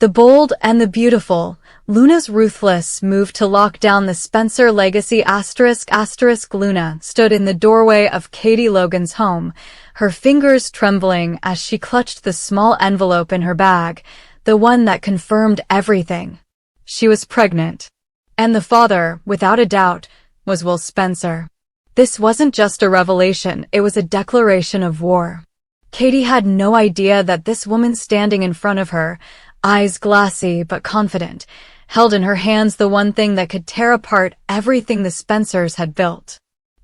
The bold and the beautiful, Luna's ruthless move to lock down the Spencer legacy ***. Luna stood in the doorway of Katie Logan's home, her fingers trembling as she clutched the small envelope in her bag, the one that confirmed everything. She was pregnant. And the father, without a doubt, was Will Spencer. This wasn't just a revelation, it was a declaration of war. Katie had no idea that this woman standing in front of her, eyes glassy but confident, held in her hands the one thing that could tear apart everything the Spencers had built.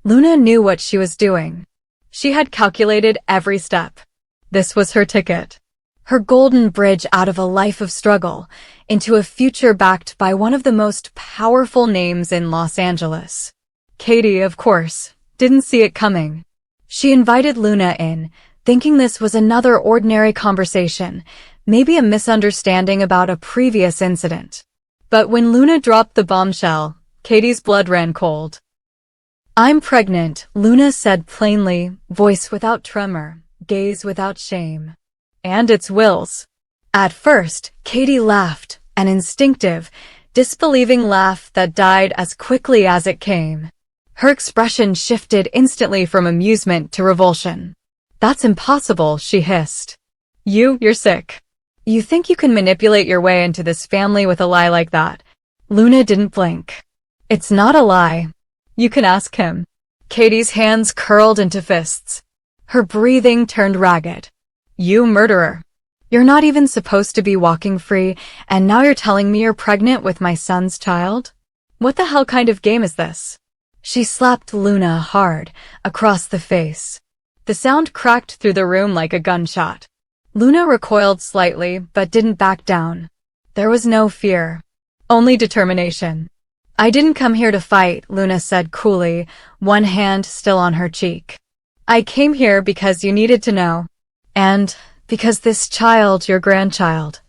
Luna knew what she was doing. She had calculated every step. This was her ticket. Her golden bridge out of a life of struggle into a future backed by one of the most powerful names in Los Angeles. Katie, of course, didn't see it coming. She invited Luna in, thinking this was another ordinary conversation, maybe a misunderstanding about a previous incident. But when Luna dropped the bombshell, Katie's blood ran cold. "I'm pregnant," Luna said plainly, voice without tremor, gaze without shame. "And it's Will's." At first, Katie laughed, an instinctive, disbelieving laugh that died as quickly as it came. Her expression shifted instantly from amusement to revulsion. "That's impossible," she hissed. You're sick. You think you can manipulate your way into this family with a lie like that?" Luna didn't blink. "It's not a lie. You can ask him." Katie's hands curled into fists. Her breathing turned ragged. "You murderer. You're not even supposed to be walking free, and now you're telling me you're pregnant with my son's child? What the hell kind of game is this?" She slapped Luna hard, across the face. The sound cracked through the room like a gunshot. Luna recoiled slightly, but didn't back down. There was no fear. Only determination. "I didn't come here to fight," Luna said coolly, one hand still on her cheek. "I came here because you needed to know. And because this child, your grandchild,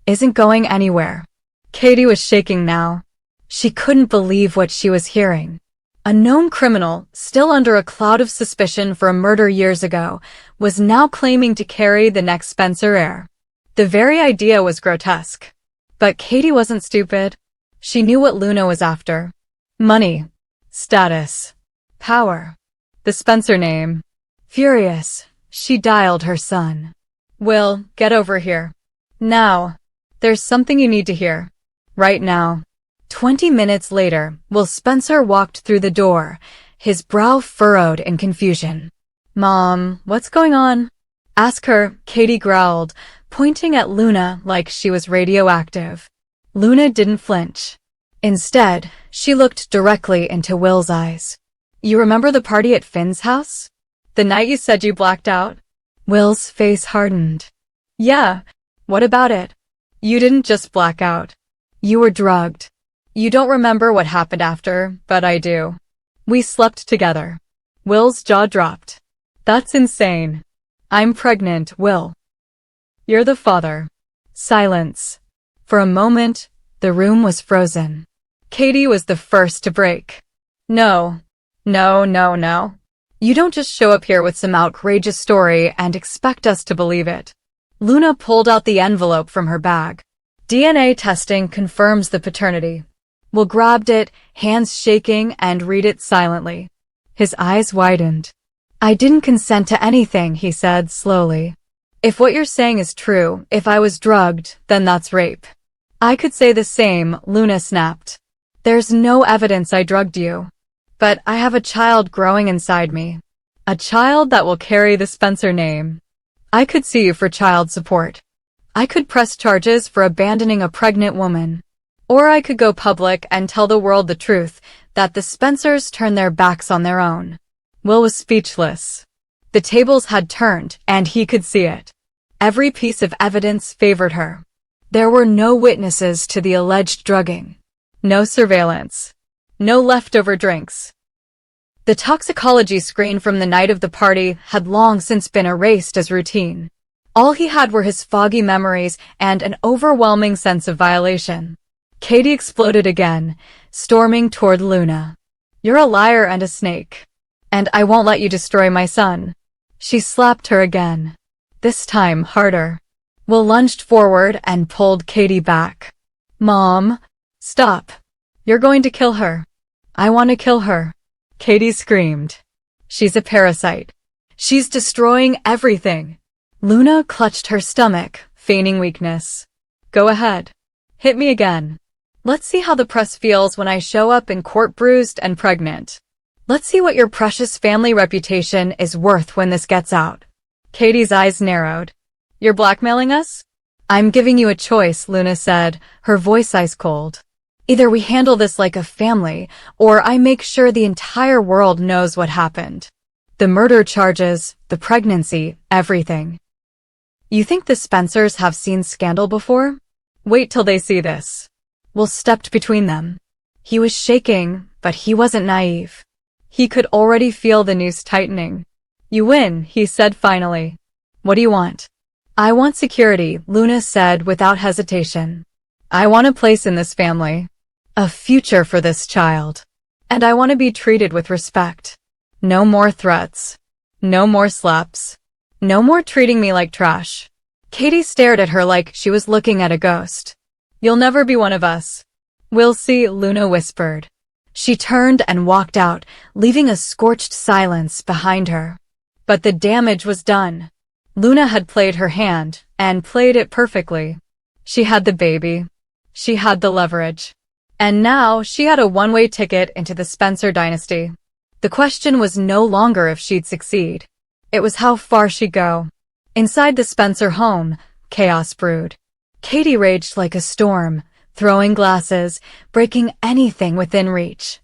isn't going anywhere." Katie was shaking now. She couldn't believe what she was hearing. A known criminal, still under a cloud of suspicion for a murder years ago, was now claiming to carry the next Spencer heir. The very idea was grotesque. But Katie wasn't stupid. She knew what Luna was after. Money. Status. Power. The Spencer name. Furious, she dialed her son. "Will, get over here. Now. There's something you need to hear. Right now." 20 minutes later, Will Spencer walked through the door, his brow furrowed in confusion. "Mom, what's going on?" "Ask her," Katie growled, pointing at Luna like she was radioactive. Luna didn't flinch. Instead, she looked directly into Will's eyes. "You remember the party at Finn's house? The night you said you blacked out?" Will's face hardened. "Yeah. What about it?" "You didn't just black out. You were drugged. You don't remember what happened after, but I do. We slept together." Will's jaw dropped. "That's insane. I'm pregnant, Will. You're the father." Silence. For a moment, the room was frozen. Katie was the first to break. No. You don't just show up here with some outrageous story and expect us to believe it." Luna pulled out the envelope from her bag. "DNA testing confirms the paternity." Will grabbed it, hands shaking, and read it silently. His eyes widened. "I didn't consent to anything," he said slowly. "If what you're saying is true, if I was drugged, then that's rape." "I could say the same," Luna snapped. "There's no evidence I drugged you. But I have a child growing inside me. A child that will carry the Spencer name. I could sue you for child support. I could press charges for abandoning a pregnant woman. Or I could go public and tell the world the truth, that the Spencers turned their backs on their own." Will was speechless. The tables had turned, and he could see it. Every piece of evidence favored her. There were no witnesses to the alleged drugging. No surveillance. No leftover drinks. The toxicology screen from the night of the party had long since been erased as routine. All he had were his foggy memories and an overwhelming sense of violation. Katie exploded again, storming toward Luna. "You're a liar and a snake. And I won't let you destroy my son." She slapped her again. This time harder. Will lunged forward and pulled Katie back. Mom, stop. You're going to kill her. I want to kill her. Katie screamed. She's a parasite. She's destroying everything. Luna clutched her stomach, feigning weakness. Go ahead. Hit me again. Let's see how the press feels when I show up in court bruised and pregnant. Let's see what your precious family reputation is worth when this gets out. Katie's eyes narrowed. You're blackmailing us? I'm giving you a choice, Luna said, her voice ice cold. Either we handle this like a family, or I make sure the entire world knows what happened. The murder charges, the pregnancy, everything. You think the Spencers have seen scandal before? Wait till they see this. Will stepped between them. He was shaking, but he wasn't naive. He could already feel the noose tightening. You win, he said finally. What do you want? I want security, Luna said without hesitation. I want a place in this family. A future for this child. And I want to be treated with respect. No more threats. No more slaps. No more treating me like trash. Katie stared at her like she was looking at a ghost. You'll never be one of us. We'll see, Luna whispered. She turned and walked out, leaving a scorched silence behind her. But the damage was done. Luna had played her hand, and played it perfectly. She had the baby. She had the leverage. And now she had a one-way ticket into the Spencer dynasty. The question was no longer if she'd succeed. It was how far she'd go. Inside the Spencer home, chaos brewed. Katie raged like a storm, throwing glasses, breaking anything within reach.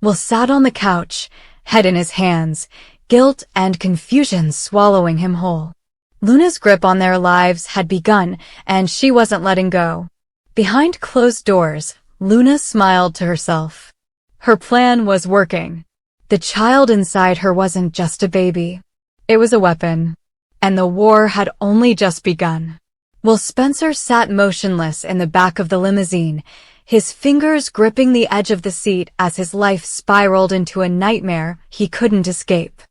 Will sat on the couch, head in his hands, guilt and confusion swallowing him whole. Luna's grip on their lives had begun, and she wasn't letting go. Behind closed doors, Luna smiled to herself. Her plan was working. The child inside her wasn't just a baby. It was a weapon. And the war had only just begun. Will Spencer sat motionless in the back of the limousine, his fingers gripping the edge of the seat as his life spiraled into a nightmare he couldn't escape.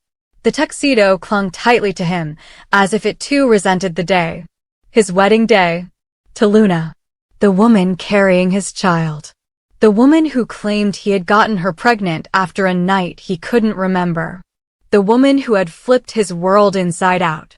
The tuxedo clung tightly to him, as if it too resented the day. His wedding day. To Luna. The woman carrying his child. The woman who claimed he had gotten her pregnant after a night he couldn't remember. The woman who had flipped his world inside out.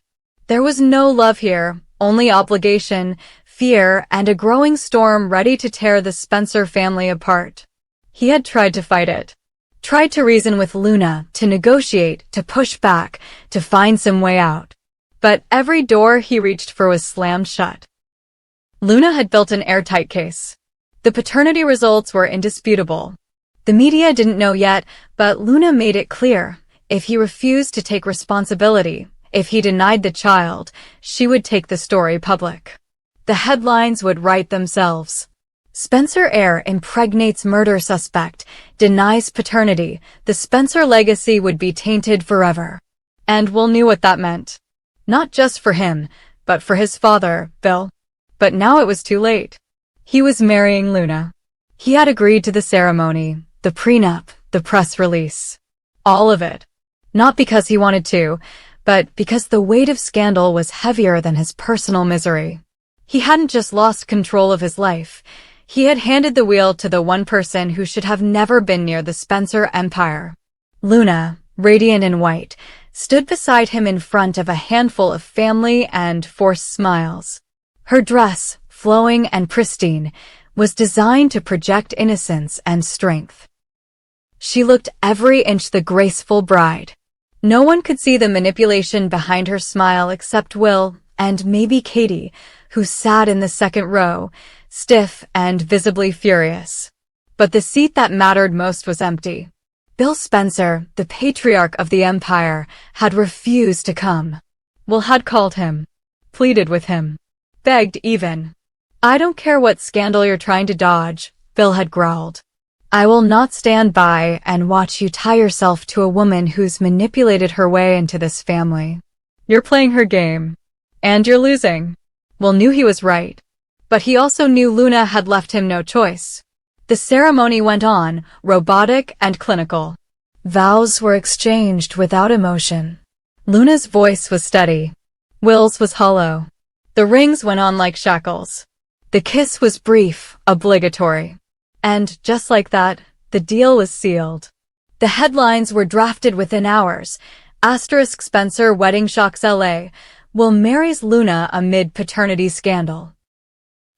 There was no love here, only obligation, fear, and a growing storm ready to tear the Spencer family apart. He had tried to fight it. Tried to reason with Luna, to negotiate, to push back, to find some way out. But every door he reached for was slammed shut. Luna had built an airtight case. The paternity results were indisputable. The media didn't know yet, but Luna made it clear. If he refused to take responsibility, if he denied the child, she would take the story public. The headlines would write themselves. Spencer heir impregnates murder suspect, denies paternity, the Spencer legacy would be tainted forever. And Will knew what that meant. Not just for him, but for his father, Bill. But now it was too late. He was marrying Luna. He had agreed to the ceremony, the prenup, the press release. All of it. Not because he wanted to, but because the weight of scandal was heavier than his personal misery. He hadn't just lost control of his life. He had handed the wheel to the one person who should have never been near the Spencer empire. Luna, radiant in white, stood beside him in front of a handful of family and forced smiles. Her dress, flowing and pristine, was designed to project innocence and strength. She looked every inch the graceful bride. No one could see the manipulation behind her smile except Will, and maybe Katie, who sat in the second row, stiff and visibly furious. But the seat that mattered most was empty. Bill Spencer, the patriarch of the empire, had refused to come. Will had called him, pleaded with him, begged even. I don't care what scandal you're trying to dodge, Bill had growled. I will not stand by and watch you tie yourself to a woman who's manipulated her way into this family. You're playing her game. And you're losing. Will knew he was right. But he also knew Luna had left him no choice. The ceremony went on, robotic and clinical. Vows were exchanged without emotion. Luna's voice was steady. Will's was hollow. The rings went on like shackles. The kiss was brief, obligatory. And, just like that, the deal was sealed. The headlines were drafted within hours. Asterisk Spencer wedding shocks LA. Will marries Luna amid paternity scandal.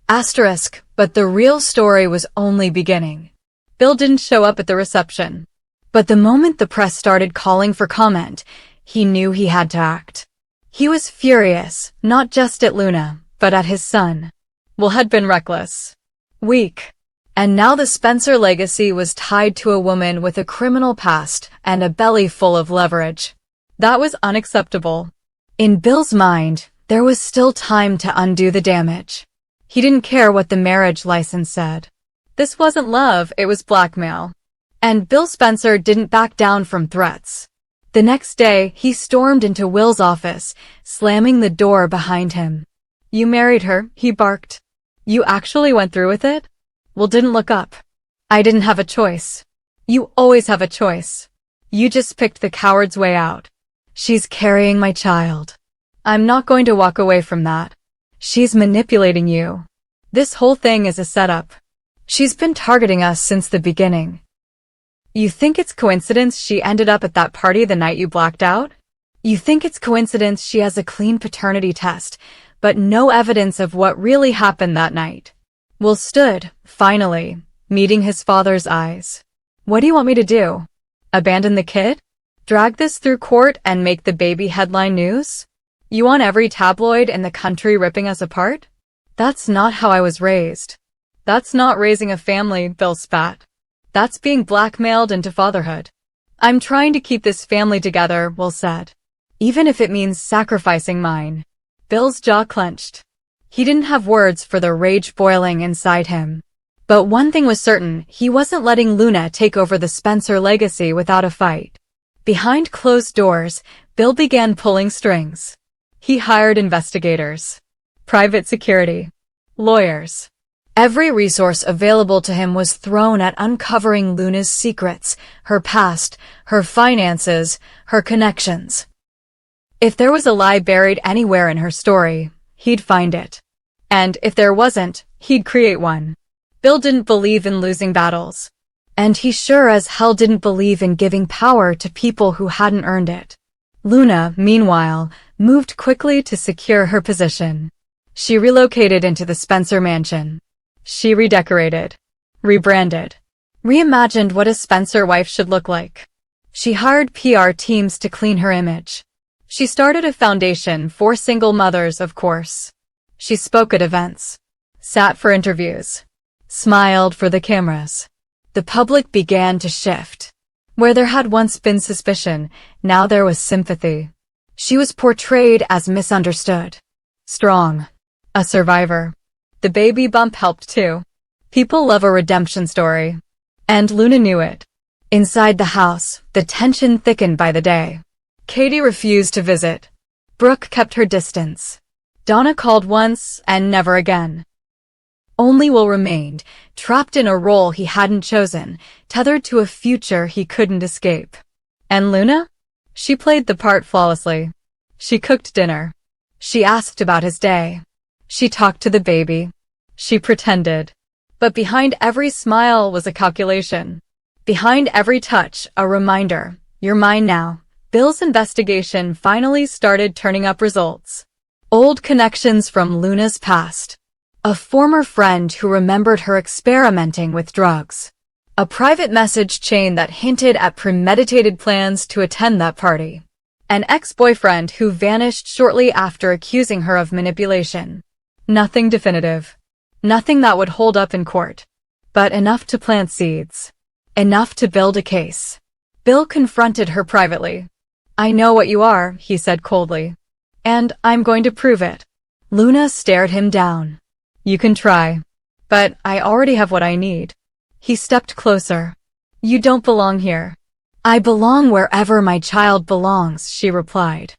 Asterisk, but the real story was only beginning. Bill didn't show up at the reception. But the moment the press started calling for comment, he knew he had to act. He was furious, not just at Luna, but at his son. Will had been reckless. Weak. And now the Spencer legacy was tied to a woman with a criminal past and a belly full of leverage. That was unacceptable. In Bill's mind, there was still time to undo the damage. He didn't care what the marriage license said. This wasn't love, it was blackmail. And Bill Spencer didn't back down from threats. The next day, he stormed into Will's office, slamming the door behind him. You married her, he barked. You actually went through with it? Will didn't look up. I didn't have a choice. You always have a choice. You just picked the coward's way out. She's carrying my child. I'm not going to walk away from that. She's manipulating you. This whole thing is a setup. She's been targeting us since the beginning. You think it's coincidence she ended up at that party the night you blacked out? You think it's coincidence she has a clean paternity test, but no evidence of what really happened that night? Will stood, finally, meeting his father's eyes. What do you want me to do? Abandon the kid? Drag this through court and make the baby headline news? You want every tabloid in the country ripping us apart? That's not how I was raised. That's not raising a family, Bill spat. That's being blackmailed into fatherhood. I'm trying to keep this family together, Will said. Even if it means sacrificing mine. Bill's jaw clenched. He didn't have words for the rage boiling inside him. But one thing was certain, he wasn't letting Luna take over the Spencer legacy without a fight. Behind closed doors, Bill began pulling strings. He hired investigators, private security, lawyers. Every resource available to him was thrown at uncovering Luna's secrets, her past, her finances, her connections. If there was a lie buried anywhere in her story, he'd find it. And if there wasn't, he'd create one. Bill didn't believe in losing battles. And he sure as hell didn't believe in giving power to people who hadn't earned it. Luna, meanwhile, moved quickly to secure her position. She relocated into the Spencer mansion. She redecorated, rebranded, reimagined what a Spencer wife should look like. She hired PR teams to clean her image. She started a foundation for single mothers, of course. She spoke at events, sat for interviews, smiled for the cameras. The public began to shift. Where there had once been suspicion, now there was sympathy. She was portrayed as misunderstood, strong, a survivor. The baby bump helped too. People love a redemption story. And Luna knew it. Inside the house, the tension thickened by the day. Katie refused to visit. Brooke kept her distance. Donna called once and never again. Only Will remained, trapped in a role he hadn't chosen, tethered to a future he couldn't escape. And Luna? She played the part flawlessly. She cooked dinner. She asked about his day. She talked to the baby. She pretended. But behind every smile was a calculation. Behind every touch, a reminder. You're mine now. Bill's investigation finally started turning up results. Old connections from Luna's past. A former friend who remembered her experimenting with drugs. A private message chain that hinted at premeditated plans to attend that party. An ex-boyfriend who vanished shortly after accusing her of manipulation. Nothing definitive. Nothing that would hold up in court. But enough to plant seeds. Enough to build a case. Bill confronted her privately. I know what you are, he said coldly. And I'm going to prove it. Luna stared him down. You can try. But I already have what I need. He stepped closer. You don't belong here. I belong wherever my child belongs, she replied.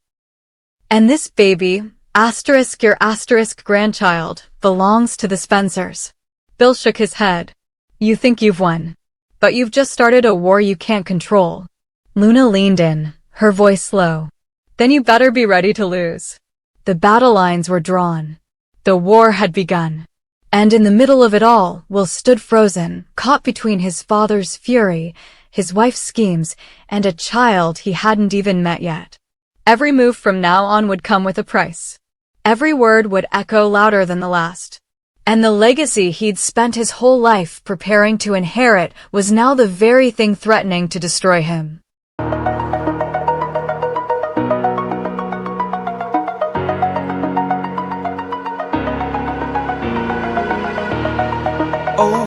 And this baby, asterisk your asterisk grandchild, belongs to the Spencers. Bill shook his head. You think you've won. But you've just started a war you can't control. Luna leaned in, her voice slow. Then you better be ready to lose. The battle lines were drawn. The war had begun. And in the middle of it all, Will stood frozen, caught between his father's fury, his wife's schemes, and a child he hadn't even met yet. Every move from now on would come with a price. Every word would echo louder than the last. And the legacy he'd spent his whole life preparing to inherit was now the very thing threatening to destroy him.